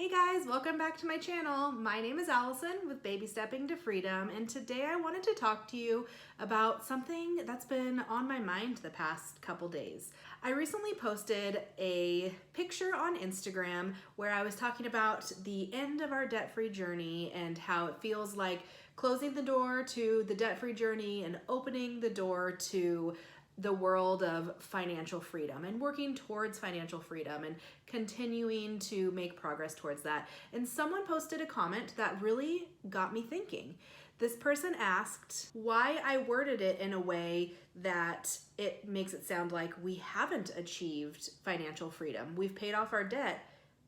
Hey guys, welcome back to my channel. My name is Allison with Baby Stepping to Freedom, and today I wanted to talk to you about something that's been on my mind the past couple days. I recently posted a picture on Instagram where I was talking about the end of our debt-free journey and how it feels like closing the door to the debt-free journey and opening the door to the world of financial freedom and working towards financial freedom and continuing to make progress towards that. And someone posted a comment that really got me thinking. This person asked why I worded it in a way that it makes it sound like we haven't achieved financial freedom. We've paid off our debt.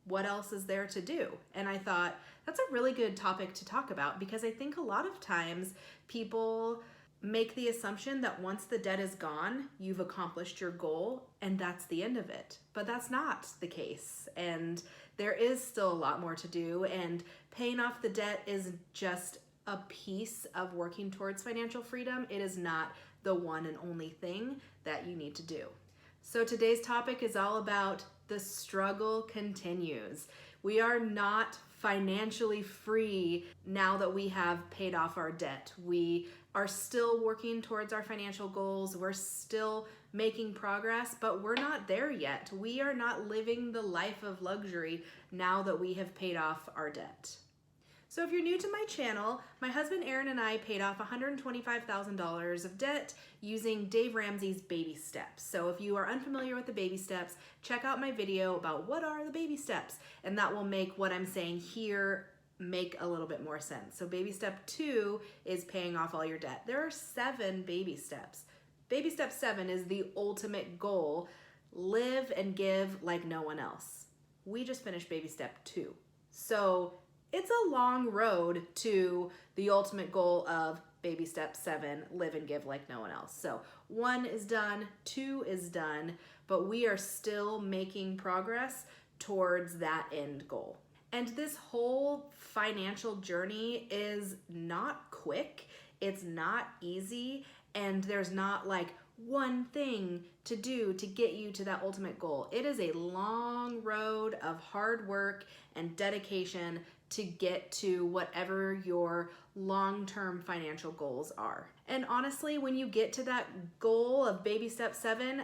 What else is there to do? And I thought that's a really good topic to talk about because I think a lot of times people make the assumption that once the debt is gone, you've accomplished your goal and that's the end of it. But that's not the case. And there is still a lot more to do, and paying off the debt is just a piece of working towards financial freedom. It is not the one and only thing that you need to do. So today's topic is all about the struggle continues. We are not financially free now that we have paid off our debt. We are still working towards our financial goals. We're still making progress, but we're not there yet. We are not living the life of luxury now that we have paid off our debt. So if you're new to my channel, my husband Aaron and I paid off $125,000 of debt using Dave Ramsey's baby steps. So if you are unfamiliar with the baby steps, check out my video about what are the baby steps, and that will make what I'm saying here make a little bit more sense. So baby step 2 is paying off all your debt. There are 7 baby steps. Baby step 7 is the ultimate goal. Live and give like no one else. We just finished baby step 2. So it's a long road to the ultimate goal of baby step 7, live and give like no one else. So 1 is done, 2 is done, but we are still making progress towards that end goal. And this whole financial journey is not quick, it's not easy, and there's not like one thing to do to get you to that ultimate goal. It is a long road of hard work and dedication to get to whatever your long-term financial goals are. And honestly, when you get to that goal of baby step 7,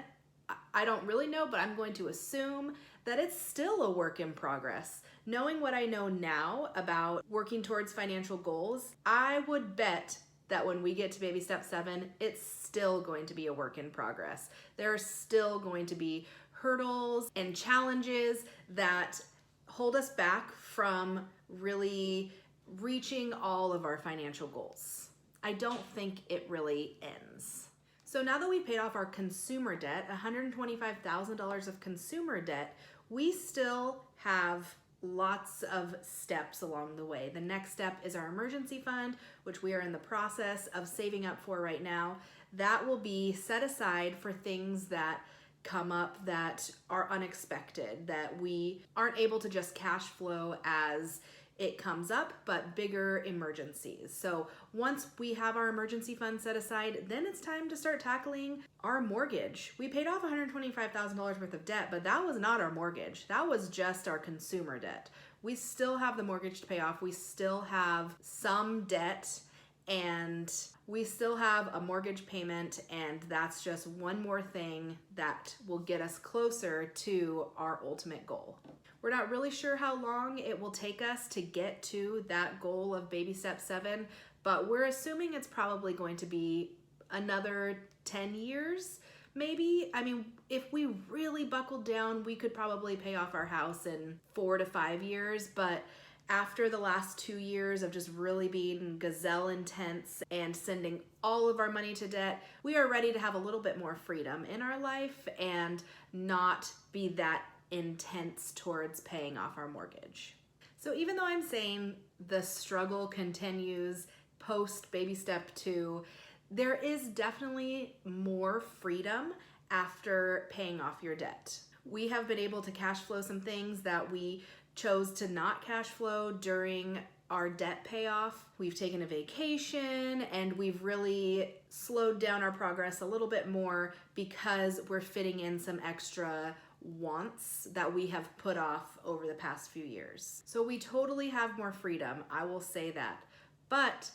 I don't really know, but I'm going to assume that it's still a work in progress. Knowing what I know now about working towards financial goals, I would bet that when we get to baby step 7, it's still going to be a work in progress. There are still going to be hurdles and challenges that hold us back from really reaching all of our financial goals. I don't think it really ends. So now that we've paid off our consumer debt, $125,000 of consumer debt, we still have lots of steps along the way. The next step is our emergency fund, which we are in the process of saving up for right now. That will be set aside for things that come up that are unexpected, that we aren't able to just cash flow as it comes up, but bigger emergencies. So once we have our emergency fund set aside, then it's time to start tackling our mortgage. We paid off $125,000 worth of debt, but that was not our mortgage. That was just our consumer debt. We still have the mortgage to pay off. We still have some debt, and we still have a mortgage payment, and that's just one more thing that will get us closer to our ultimate goal. We're not really sure how long it will take us to get to that goal of baby step 7, but we're assuming it's probably going to be another 10 years, maybe. I mean, if we really buckled down, we could probably pay off our house in 4 to 5 years, but after the last 2 years of just really being gazelle intense and sending all of our money to debt, we are ready to have a little bit more freedom in our life and not be that intense towards paying off our mortgage. So even though I'm saying the struggle continues post baby step 2, there is definitely more freedom after paying off your debt. We have been able to cash flow some things that we chose to not cash flow during our debt payoff. We've taken a vacation and we've really slowed down our progress a little bit more because we're fitting in some extra wants that we have put off over the past few years. So we totally have more freedom, I will say that. But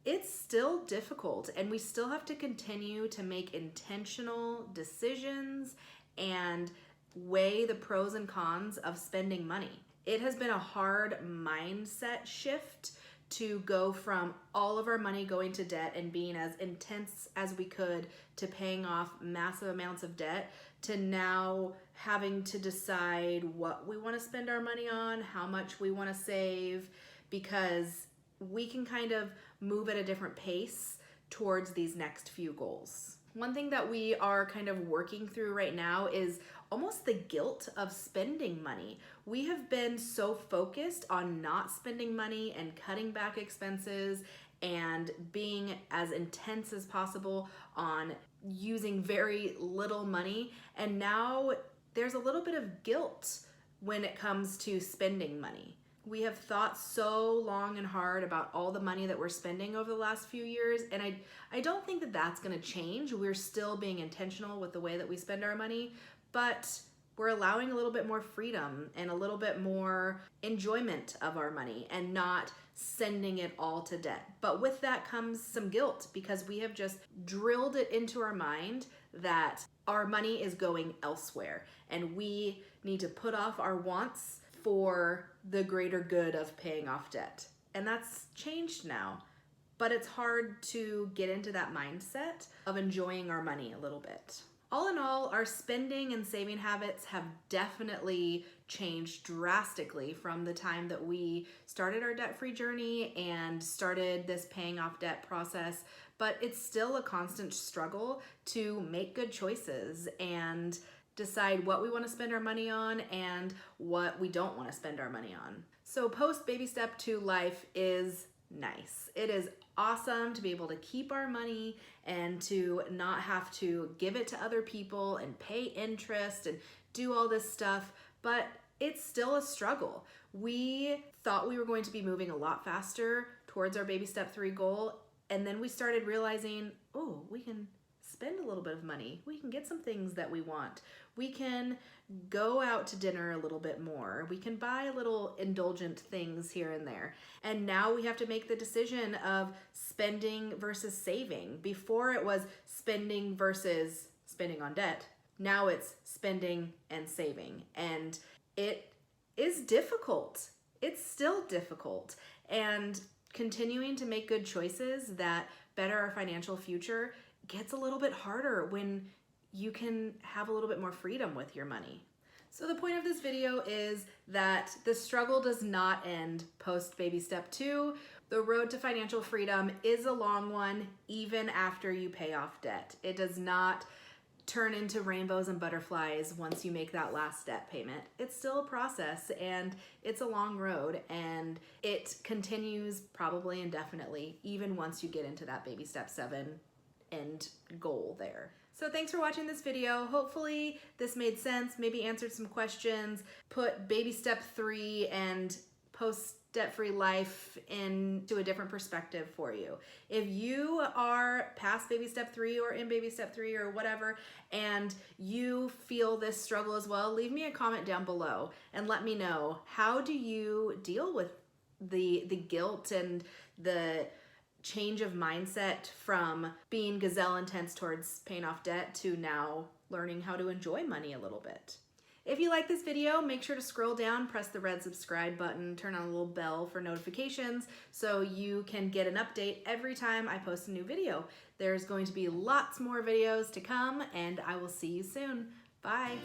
it's still difficult, and we still have to continue to make intentional decisions and weigh the pros and cons of spending money. It has been a hard mindset shift to go from all of our money going to debt and being as intense as we could to paying off massive amounts of debt, to now having to decide what we want to spend our money on, how much we want to save, because we can kind of move at a different pace towards these next few goals. One thing that we are kind of working through right now is almost the guilt of spending money. We have been so focused on not spending money and cutting back expenses and being as intense as possible on using very little money. And now there's a little bit of guilt when it comes to spending money. We have thought so long and hard about all the money that we're spending over the last few years, and I don't think that that's going to change. We're still being intentional with the way that we spend our money, but we're allowing a little bit more freedom and a little bit more enjoyment of our money and not sending it all to debt. But with that comes some guilt, because we have just drilled it into our mind that our money is going elsewhere and we need to put off our wants for the greater good of paying off debt. And that's changed now, but it's hard to get into that mindset of enjoying our money a little bit. All in all, our spending and saving habits have definitely changed drastically from the time that we started our debt-free journey and started this paying off debt process, but it's still a constant struggle to make good choices and decide what we want to spend our money on and what we don't want to spend our money on. So post baby step 2 life is nice. It is awesome to be able to keep our money and to not have to give it to other people and pay interest and do all this stuff, but it's still a struggle. We thought we were going to be moving a lot faster towards our baby step 3 goal, and then we started realizing, oh, we can spend a little bit of money. We can get some things that we want. We can go out to dinner a little bit more. We can buy little indulgent things here and there. And now we have to make the decision of spending versus saving. Before it was spending versus spending on debt. Now it's spending and saving. And it is difficult. It's still difficult. And continuing to make good choices that better our financial future gets a little bit harder when you can have a little bit more freedom with your money. So the point of this video is that the struggle does not end post baby step 2. The road to financial freedom is a long one, even after you pay off debt. It does not turn into rainbows and butterflies once you make that last debt payment. It's still a process, and it's a long road, and it continues probably indefinitely, even once you get into that baby step 7 end goal there. So thanks for watching this video. Hopefully this made sense, maybe answered some questions, put baby step 3 and post debt-free life into a different perspective for you. If you are past baby step 3 or in baby step 3 or whatever, and you feel this struggle as well, leave me a comment down below and let me know, how do you deal with the guilt and the change of mindset from being gazelle intense towards paying off debt to now learning how to enjoy money a little bit. If you like this video, make sure to scroll down, press the red subscribe button, turn on a little bell for notifications so you can get an update every time I post a new video. There's going to be lots more videos to come, and I will see you soon. Bye.